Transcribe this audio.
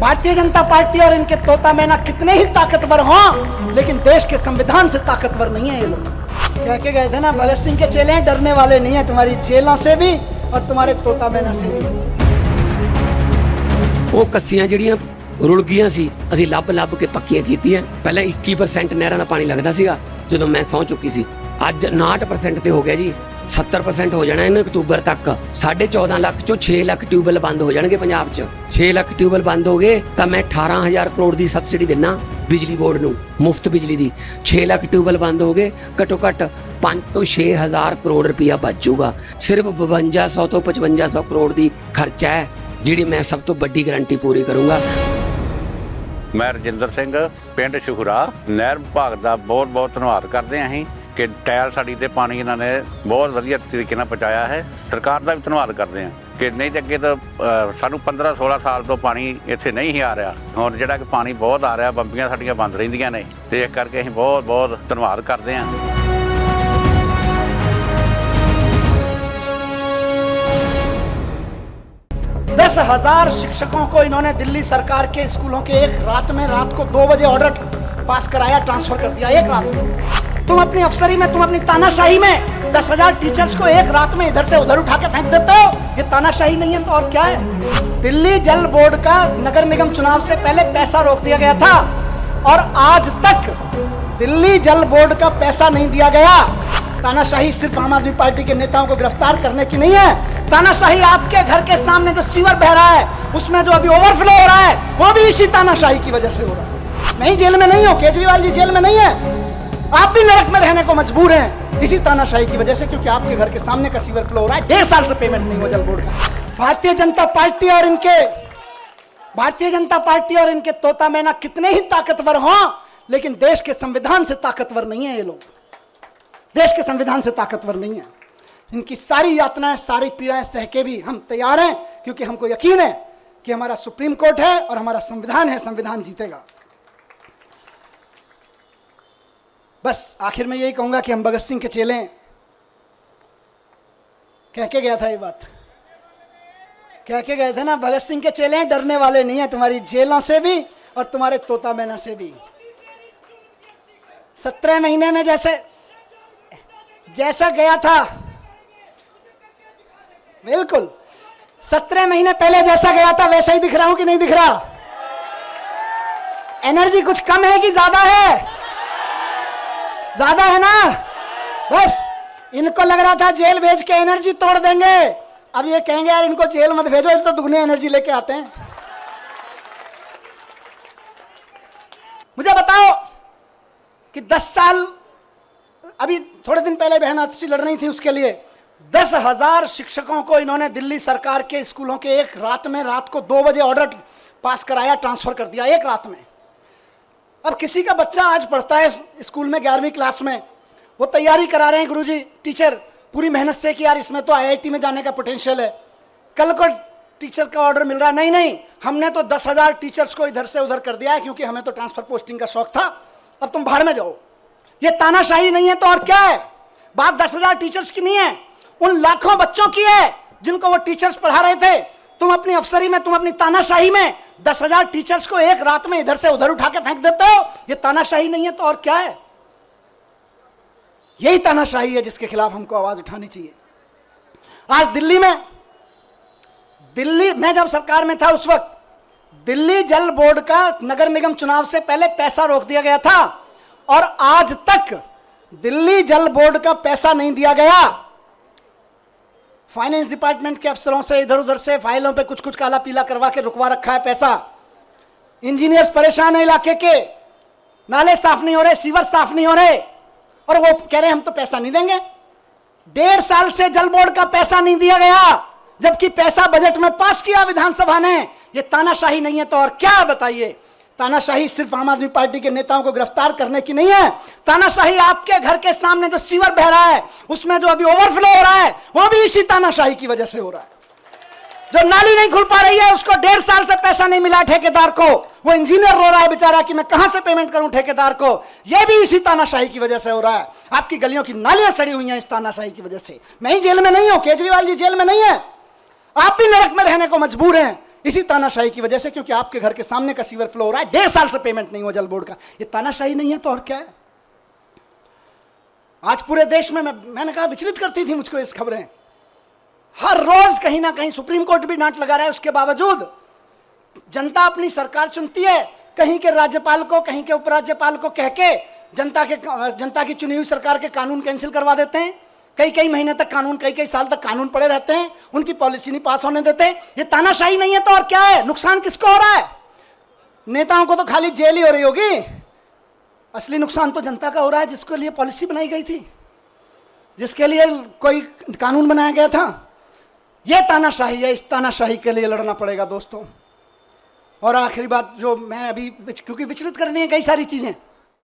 Bharatiya Janata party और इनके तोता मैना कितने ही ताकतवर हों, लेकिन देश के संविधान से ताकतवर नहीं है ये लोग। कह के गए थे ना, भगत सिंह के चेले हैं, डरने वाले नहीं है तुम्हारी जेलों से भी और तुम्हारे तोता मैना से भी। ਉਹ ਕੱਸੀਆਂ ਜਿਹੜੀਆਂ ਰੁਲ ਗਈਆਂ ਸੀ ਅਸੀਂ ਲੱਭ ਕੇ ਪੱਕੀਆਂ ਕੀਤੀਆਂ। ਪਹਿਲਾਂ 21% ਨਹਿਰਾਂ ਦਾ ਪਾਣੀ ਲੱਗਦਾ ਸੀਗਾ ਜਦੋਂ ਮੈਂ ਸਹੁੰ ਚੁੱਕੀ ਸੀ, ਅੱਜ 59% ਤੇ ਹੋ ਗਿਆ ਜੀ। 70% ਹੋ ਜਾਣਾ ਇਹਨੇ ਅਕਤੂਬਰ ਤੱਕ। 14.5 ਲੱਖ ਚੋਂ 6 ਲੱਖ ਟਿਊਬਵੈੱਲ ਬੰਦ ਹੋ ਜਾਣਗੇ ਪੰਜਾਬ 'ਚ। 6 ਲੱਖ ਟਿਊਬਵੈੱਲ ਬੰਦ ਹੋ ਗਏ ਤਾਂ ਮੈਂ 18,000 ਕਰੋੜ ਦੀ ਸਬਸਿਡੀ ਦਿੰਨਾ ਬਿਜਲੀ ਬੋਰਡ ਨੂੰ, ਮੁਫਤ ਬਿਜਲੀ ਦੀ। 6 ਲੱਖ ਟਿਊਬਵੈੱਲ ਬੰਦ ਹੋ ਗਏ, ਘੱਟੋ ਘੱਟ 5 ਤੋਂ 6,000 ਕਰੋੜ ਰੁਪਇਆ ਬਚੂਗਾ। ਸਿਰਫ 5200 ਤੋਂ 5500 ਕਰੋੜ ਦੀ ਖਰਚਾ ਹੈ ਜਿਹੜੀ ਮੈਂ ਸਭ ਤੋਂ ਵੱਡੀ ਗਰੰਟੀ ਪੂਰੀ ਕਰੂੰਗਾ। मैं रजिंदर सिंह, पिंड शुहरा। नहर विभाग का बहुत बहुत धन्यवाद करते हैं ਅਸੀਂ कि ਟਾਇਲ ਸਾਡੀ ਤੇ ਪਾਣੀ ਇਹਨਾਂ ਨੇ ਬਹੁਤ ਵਧੀਆ ਤਰੀਕੇ ਨਾਲ ਪਹੁੰਚਾਇਆ ਹੈ। ਸਰਕਾਰ ਦਾ ਵੀ ਧੰਨਵਾਦ ਕਰਦੇ ਹਾਂ ਕਿ ਨਹੀਂ ਤਾਂ ਅੱਗੇ ਤਾਂ ਸਾਨੂੰ 15-16 ਸਾਲ ਤੋਂ ਪਾਣੀ ਇੱਥੇ ਨਹੀਂ ਹੀ ਆ ਰਿਹਾ। ਹੁਣ ਜਿਹੜਾ ਕਿ ਪਾਣੀ ਬਹੁਤ ਆ ਰਿਹਾ, ਬੰਬੀਆਂ ਸਾਡੀਆਂ ਬੰਦ ਰਹਿੰਦੀਆਂ ਨੇ ਤੇ ਇਸ ਕਰਕੇ ਅਸੀਂ ਬਹੁਤ ਬਹੁਤ ਧੰਨਵਾਦ ਕਰਦੇ ਹਾਂ। 10,000 शिक्षकों को इन्होंने दिल्ली सरकार के स्कूलों के एक रात में, रात को 2 बजे ऑर्डर पास कराया, ट्रांसफर कर दिया एक रात में। तुम अपनी अफसरी में, तुम अपनी तानाशाही में 10,000 टीचर्स को एक रात में इधर से उधर उठा के फेंक देते हो। ये तानाशाही नहीं है तो और क्या है। दिल्ली जल बोर्ड का नगर निगम चुनाव से पहले पैसा रोक दिया गया था और आज तक दिल्ली जल बोर्ड का पैसा नहीं दिया गया। तानाशाही सिर्फ आम आदमी पार्टी के नेताओं को गिरफ्तार करने की नहीं है। तानाशाही आपके घर के सामने जो सीवर बह रहा है, उसमें जो अभी ओवरफ्लो हो रहा है, वो भी इसी तानाशाही की वजह से हो रहा है। नहीं, जेल में नहीं हो, केजरीवाल जी जेल में नहीं है, आप भी नरक में रहने को मजबूर हैं इसी तानाशाही की वजह से, क्योंकि आपके घर के सामने का सीवर फ्लो हो रहा है। 1.5 साल से पेमेंट नहीं हुआ जल बोर्ड का। भारतीय जनता पार्टी और इनके तोता मैना कितने ही ताकतवर हों, लेकिन देश के संविधान से ताकतवर नहीं है ये लोग। देश के संविधान से ताकतवर नहीं है। इनकी सारी यातनाएं, सारी पीड़ाएं सह के भी हम तैयार हैं, क्योंकि हमको यकीन है कि हमारा सुप्रीम कोर्ट है और हमारा संविधान है, संविधान जीतेगा। बस आखिर में यही कहूंगा कि हम भगत सिंह के चेले हैं। कह के गया था ये बात, कह के गए थे ना, भगत सिंह के चेले हैं, डरने वाले नहीं है तुम्हारी जेलों से भी और तुम्हारे तोता मैना से भी। 17 महीने में जैसा गया था, बिल्कुल 17 महीने पहले जैसा गया था वैसा ही दिख रहा हूं कि नहीं दिख रहा। एनर्जी कुछ कम है कि ज्यादा है? ज्यादा है ना। बस इनको लग रहा था जेल भेज के एनर्जी तोड़ देंगे, अब ये कहेंगे यार इनको जेल मत भेजो, तो दुगनी एनर्जी लेके आते हैं। मुझे बताओ कि 10 साल, अभी थोड़े दिन पहले बहन आतिशी लड़ रही थी उसके लिए, 10,000 शिक्षकों को इन्होंने दिल्ली सरकार के स्कूलों के एक रात में, रात को 2 बजे ऑर्डर पास कराया, ट्रांसफर कर दिया एक रात में। अब किसी का बच्चा आज पढ़ता है स्कूल में 11वीं क्लास में, वो तैयारी करा रहे हैं गुरुजी, टीचर पूरी मेहनत से कि यार इसमें तो IIT में जाने का पोटेंशियल है। कल को टीचर का ऑर्डर मिल रहा है, नहीं हमने तो 10,000 टीचर्स को इधर से उधर कर दिया है, क्योंकि हमें तो ट्रांसफर पोस्टिंग का शौक था, अब तुम भाड़ में जाओ। ये तानाशाही नहीं है तो और क्या है। बात 10,000 टीचर्स की नहीं है, उन लाखों बच्चों की है जिनको वो टीचर्स पढ़ा रहे थे। तुम अपनी अफसरी में, तुम अपनी तानाशाही में 10,000 टीचर्स को एक रात में इधर से उधर उठा के फेंक देते हो। ये तानाशाही नहीं है तो और क्या है। यही तानाशाही है जिसके खिलाफ हमको आवाज उठानी चाहिए। आज दिल्ली में जब सरकार में था उस वक्त दिल्ली जल बोर्ड का नगर निगम चुनाव से पहले पैसा रोक दिया गया था और आज तक दिल्ली जल बोर्ड का पैसा नहीं दिया गया। फाइनेंस डिपार्टमेंट के अफसरों से इधर उधर से फाइलों पे कुछ काला पीला करवा के रुकवा रखा है पैसा। इंजीनियर्स परेशान है, इलाके के नाले साफ नहीं हो रहे, सीवर साफ नहीं हो रहे, और वो कह रहे हैं हम तो पैसा नहीं देंगे। 1.5 साल से जल बोर्ड का पैसा नहीं दिया गया, जबकि पैसा बजट में पास किया विधानसभा ने। ये तानाशाही नहीं है तो और क्या, बताइए। तानाशाही सिर्फ आम आदमी पार्टी के नेताओं को गिरफ्तार करने की नहीं है। तानाशाही आपके घर के सामने जो सीवर बह रहा है, उसमें जो अभी ओवरफ्लो हो रहा है, वो भी इसी तानाशाही की वजह से हो रहा है। जो नाली नहीं खुल पा रही है, उसको 1.5 साल से पैसा नहीं मिला ठेकेदार को, वो इंजीनियर रो रहा है बेचारा कि मैं कहां से पेमेंट करूं ठेकेदार को। ये भी इसी तानाशाही की वजह से हो रहा है। आपकी गलियों की नालियां सड़ी हुई हैं इस तानाशाही की वजह से। मैं ही जेल में नहीं हूं, केजरीवाल जी जेल में नहीं है, आप भी नरक में रहने को मजबूर हैं इसी तानाशाही की वजह से, क्योंकि आपके घर के सामने का सीवर फ्लो हो रहा है, 1.5 साल से पेमेंट नहीं हुआ जल बोर्ड का। ये तानाशाही नहीं है तो और क्या है? आज पूरे देश में मैंने कहा विचलित करती थी मुझको इस खबरें। हर रोज कहीं ना कहीं सुप्रीम कोर्ट भी डांट लगा रहा है, उसके बावजूद जनता अपनी सरकार चुनती है, कहीं के राज्यपाल को कहीं के उपराज्यपाल को कह के जनता की चुनी हुई सरकार के कानून कैंसिल करवा देते हैं। कई कई महीने तक कानून, कई साल तक कानून पड़े रहते हैं, उनकी पॉलिसी नहीं पास होने देते। ये तानाशाही नहीं है तो और क्या है? नुकसान किसको हो रहा है? नेताओं को तो खाली जेल ही हो रही होगी, असली नुकसान तो जनता का हो रहा है, जिसके लिए पॉलिसी बनाई गई थी, जिसके लिए कोई कानून बनाया गया था। यह तानाशाही है, इस तानाशाही के लिए लड़ना पड़ेगा दोस्तों। और आखिरी बात जो मैं अभी, क्योंकि विचलित करनी है कई सारी चीजें,